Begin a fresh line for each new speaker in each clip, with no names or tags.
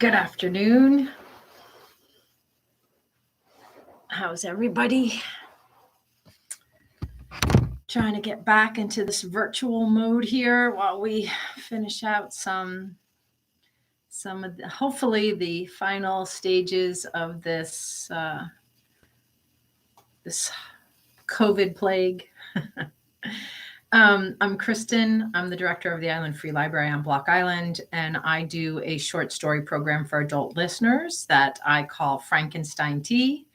Good afternoon. How's everybody? Trying to get back into this virtual mode here while we finish out some of the, hopefully the final stages of this COVID plague. I'm Kristen. I'm the director of the Island Free Library on Block Island, and I do a short story program for adult listeners that I call Frankenstein Tea.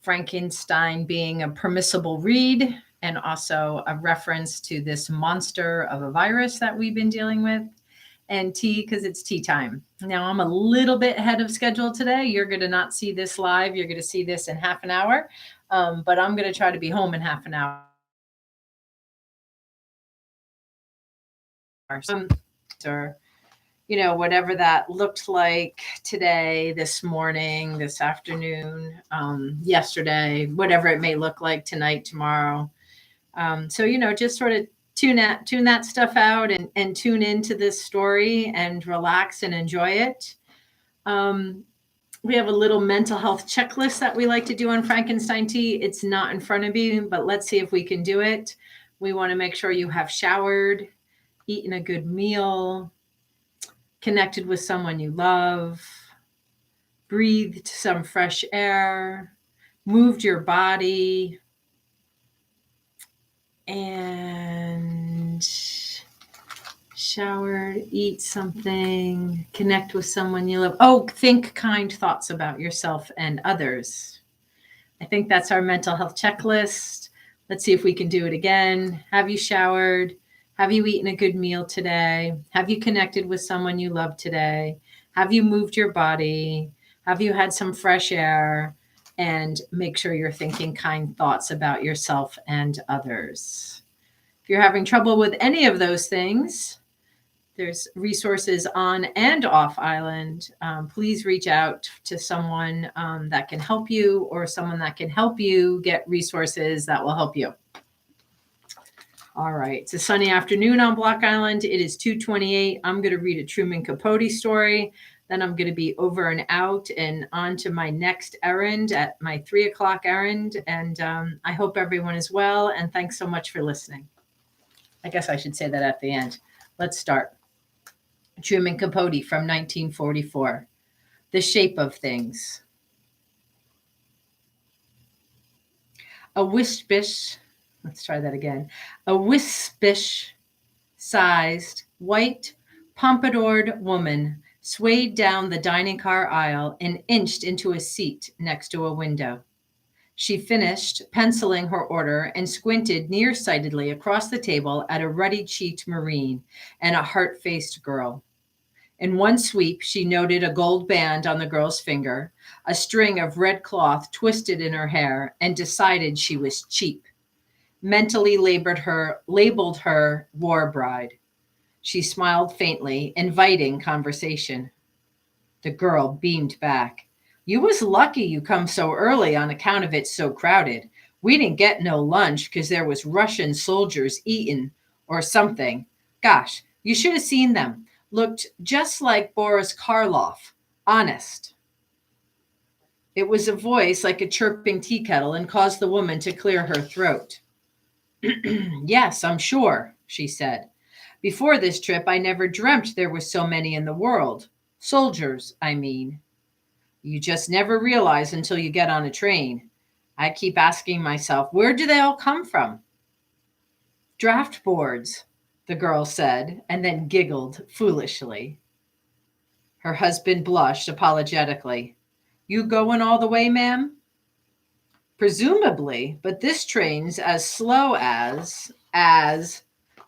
Frankenstein being a permissible read and also a reference to this monster of a virus that we've been dealing with, and tea because it's tea time. Now, I'm a little bit ahead of schedule today. You're going to not see this live. You're going to see this in half an hour, but I'm going to try to be home in half an hour. Or whatever that looked like today, this morning, this afternoon, yesterday, whatever it may look like tonight, tomorrow. So just sort of tune that stuff out and tune into this story and relax and enjoy it. We have a little mental health checklist that we like to do on Frankenstein Tea. It's not in front of you, but let's see if we can do it. We want to make sure you have showered, eaten a good meal, connected with someone you love, breathed some fresh air, moved your body, and showered, eat something, connect with someone you love. Oh, think kind thoughts about yourself and others. I think that's our mental health checklist. Let's see if we can do it again. Have you showered? Have you eaten a good meal today? Have you connected with someone you love today? Have you moved your body? Have you had some fresh air? And make sure you're thinking kind thoughts about yourself and others. If you're having trouble with any of those things, there's resources on and off island. Please reach out to someone that can help you, or someone that can help you get resources that will help you. All right, it's a sunny afternoon on Block Island. It is 2:28. I'm going to read a Truman Capote story. Then I'm going to be over and out and on to my next errand at my 3:00 errand. And I hope everyone is well. And thanks so much for listening. I guess I should say that at the end. Let's start. Truman Capote from 1944. The Shape of Things. A wispish. Let's try that again. A wispish-sized, white, pompadoured woman swayed down the dining car aisle and inched into a seat next to a window. She finished penciling her order and squinted nearsightedly across the table at a ruddy-cheeked Marine and a heart-faced girl. In one sweep, she noted a gold band on the girl's finger, a string of red cloth twisted in her hair, and decided she was cheap. Mentally labeled her war bride. She smiled faintly, inviting conversation. The girl beamed back. You was lucky you come so early on account of it so crowded. We didn't get no lunch because there was Russian soldiers eating or something. Gosh, you should have seen them. Looked just like Boris Karloff. Honest. It was a voice like a chirping tea kettle and caused the woman to clear her throat. Yes, I'm sure, she said. Before this trip, I never dreamt there were so many in the world. Soldiers, I mean. You just never realize until you get on a train. I keep asking myself, where do they all come from? Draft boards, the girl said, and then giggled foolishly. Her husband blushed apologetically. You going all the way, ma'am? Presumably, but this train's as slow as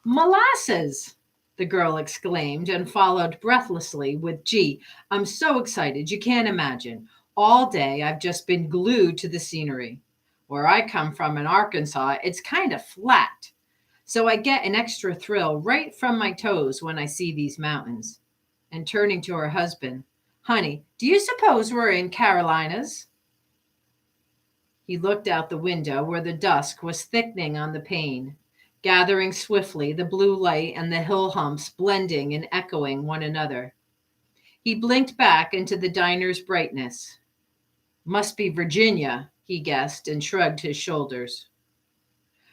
molasses, the girl exclaimed and followed breathlessly with, gee, I'm so excited, you can't imagine. All day I've just been glued to the scenery. Where I come from in Arkansas, it's kind of flat. So I get an extra thrill right from my toes when I see these mountains. And turning to her husband, honey, do you suppose we're in Carolinas? He looked out the window where the dusk was thickening on the pane, gathering swiftly, the blue light and the hill humps blending and echoing one another. He blinked back into the diner's brightness. Must be Virginia, he guessed, and shrugged his shoulders.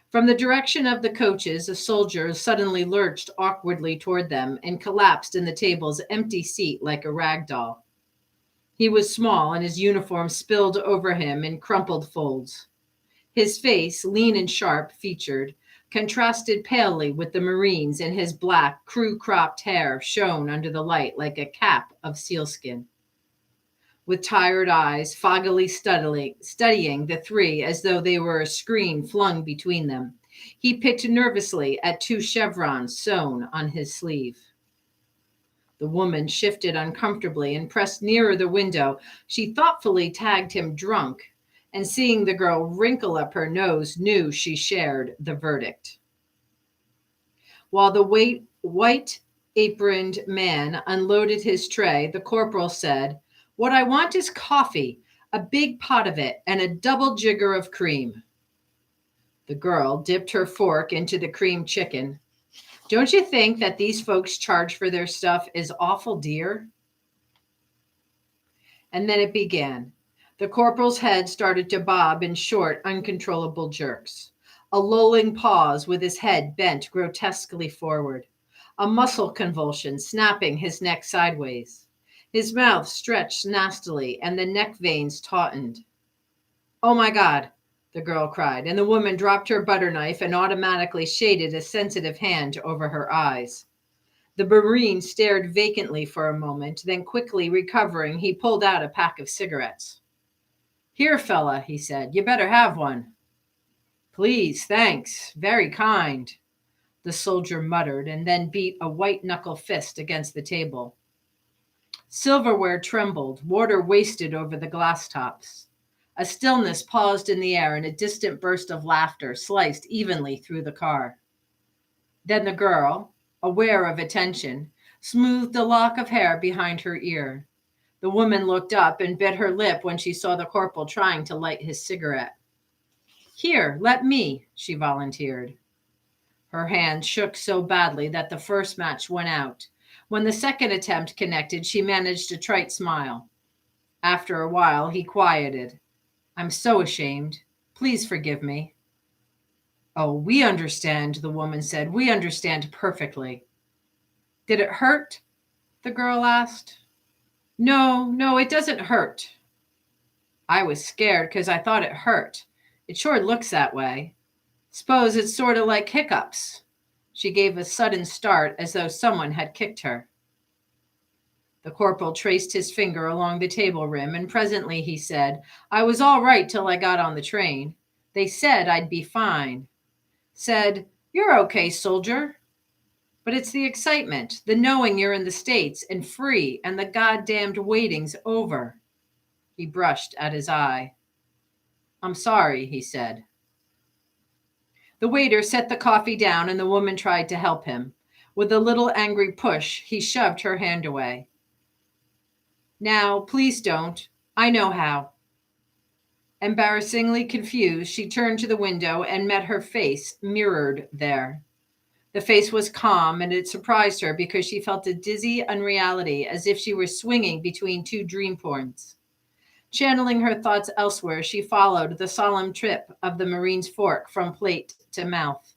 From the direction of the coaches, a soldier suddenly lurched awkwardly toward them and collapsed in the table's empty seat like a rag doll. He was small, and his uniform spilled over him in crumpled folds. His face, lean and sharp featured, contrasted palely with the Marine's, and his black, crew-cropped hair shone under the light like a cap of sealskin. With tired eyes, foggily studying the three as though they were a screen flung between them, he picked nervously at two chevrons sewn on his sleeve. The woman shifted uncomfortably and pressed nearer the window. She thoughtfully tagged him drunk, and seeing the girl wrinkle up her nose, knew she shared the verdict. While the white aproned man unloaded his tray, the corporal said, "What I want is coffee, a big pot of it, and a double jigger of cream." The girl dipped her fork into the cream chicken. "Don't you think that these folks charge for their stuff is awful dear?" And then it began. The corporal's head started to bob in short, uncontrollable jerks. A lolling pause with his head bent grotesquely forward. A muscle convulsion, snapping his neck sideways. His mouth stretched nastily, and the neck veins tautened. "Oh my God," the girl cried, and the woman dropped her butter knife and automatically shaded a sensitive hand over her eyes. The Marine stared vacantly for a moment, then quickly recovering, he pulled out a pack of cigarettes. "Here, fella," he said, "you better have one." "Please, thanks, very kind," the soldier muttered, and then beat a white-knuckle fist against the table. Silverware trembled, water wasted over the glass tops. A stillness paused in the air, and a distant burst of laughter sliced evenly through the car. Then the girl, aware of attention, smoothed a lock of hair behind her ear. The woman looked up and bit her lip when she saw the corporal trying to light his cigarette. "Here, let me," she volunteered. Her hand shook so badly that the first match went out. When the second attempt connected, she managed a trite smile. After a while, he quieted. "I'm so ashamed. Please forgive me." "Oh, we understand," the woman said. "We understand perfectly." "Did it hurt?" the girl asked. No, it doesn't hurt." "I was scared because I thought it hurt. It sure looks that way. Suppose it's sort of like hiccups." She gave a sudden start as though someone had kicked her. The corporal traced his finger along the table rim, and presently he said, "I was all right till I got on the train. They said I'd be fine. Said, 'You're okay, soldier.' But it's the excitement, the knowing you're in the States and free, and the goddamned waiting's over." He brushed at his eye. "I'm sorry," he said. The waiter set the coffee down, and the woman tried to help him. With a little angry push, he shoved her hand away. "Now, please don't. I know how." Embarrassingly confused, she turned to the window and met her face mirrored there. The face was calm, and it surprised her because she felt a dizzy unreality, as if she were swinging between two dream points. Channeling her thoughts elsewhere, she followed the solemn trip of the Marine's fork from plate to mouth.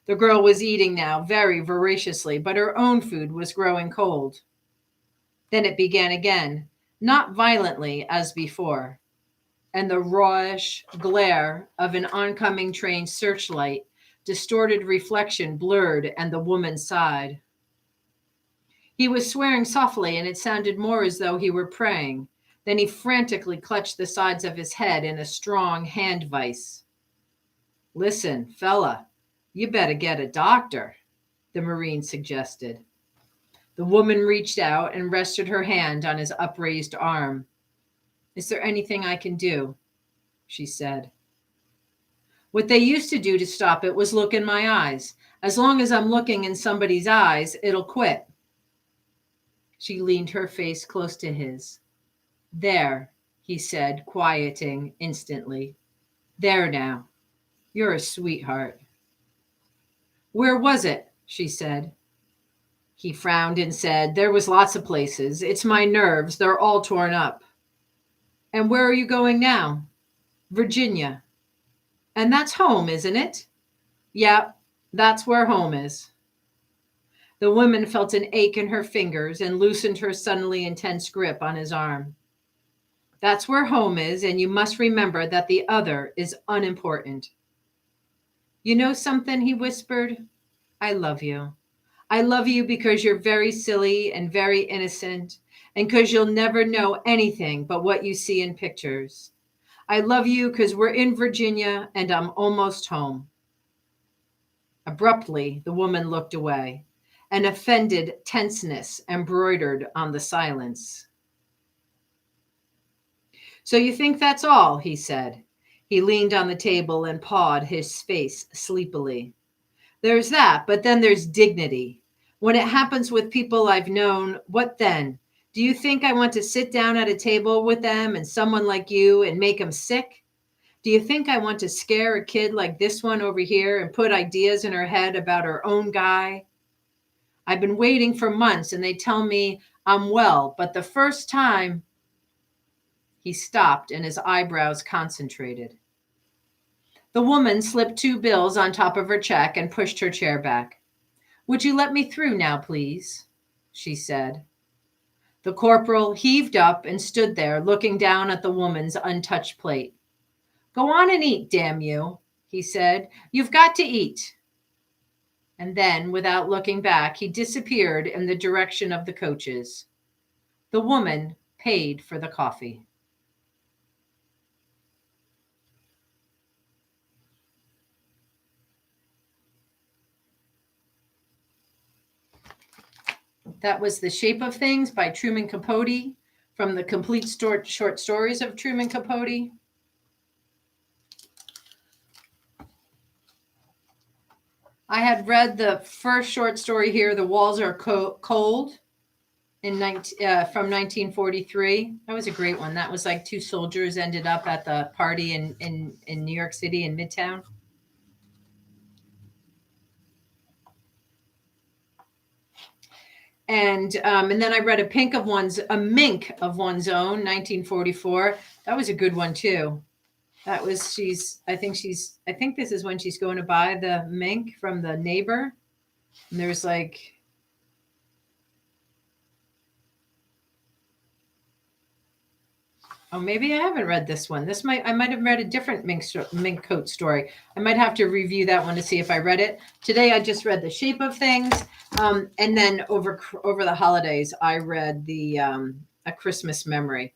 The girl was eating now very voraciously, but her own food was growing cold. Then it began again, not violently as before, and the rawish glare of an oncoming train searchlight distorted reflection blurred, and the woman sighed. He was swearing softly, and it sounded more as though he were praying. Then he frantically clutched the sides of his head in a strong hand vise. "Listen, fella, you better get a doctor," the Marine suggested. The woman reached out and rested her hand on his upraised arm. "Is there anything I can do?" she said. "What they used to do to stop it was look in my eyes. As long as I'm looking in somebody's eyes, it'll quit." She leaned her face close to his. "There," he said, quieting instantly. "There now. You're a sweetheart." "Where was it?" she said. He frowned and said, "There was lots of places. It's my nerves. They're all torn up." "And where are you going now?" "Virginia." "And that's home, isn't it?" "Yeah, that's where home is." The woman felt an ache in her fingers and loosened her suddenly intense grip on his arm. "That's where home is, and you must remember that the other is unimportant." "You know something?" he whispered. "I love you. I love you because you're very silly and very innocent, and because you'll never know anything but what you see in pictures. I love you because we're in Virginia and I'm almost home." Abruptly, the woman looked away, an offended tenseness embroidered on the silence. "So you think that's all?" he said. He leaned on the table and pawed his face sleepily. "There's that, but then there's dignity. When it happens with people I've known, what then? Do you think I want to sit down at a table with them and someone like you and make them sick? Do you think I want to scare a kid like this one over here and put ideas in her head about her own guy? I've been waiting for months and they tell me I'm well, but the first time—" He stopped and his eyebrows concentrated. The woman slipped 2 bills on top of her check and pushed her chair back. "Would you let me through now, please?" she said. The corporal heaved up and stood there looking down at the woman's untouched plate. "Go on and eat, damn you," he said. "You've got to eat." And then, without looking back, he disappeared in the direction of the coaches. The woman paid for the coffee. That was The Shape of Things by Truman Capote from the complete short stories of Truman Capote. I had read the first short story here, The Walls Are Cold, from 1943. That was a great one. That was like 2 soldiers ended up at the party in New York City in Midtown. And then I read a Mink of One's Own, 1944. That was a good one too. That was I think this is when she's going to buy the mink from the neighbor. And there's like, oh, maybe I haven't read this one. I might have read a different mink coat story. I might have to review that one to see if I read it. Today I just read The Shape of Things, and then over the holidays I read the A Christmas Memory,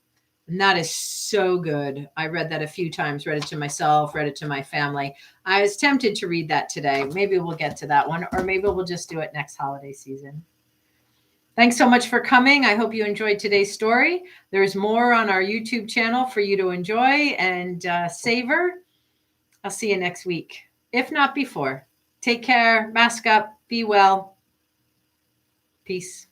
and that is so good. I read that a few times. Read it to myself. Read it to my family. I was tempted to read that today. Maybe we'll get to that one, or maybe we'll just do it next holiday season. Thanks so much for coming. I hope you enjoyed today's story. There's more on our YouTube channel for you to enjoy and savor. I'll see you next week, if not before. Take care, mask up, be well. Peace.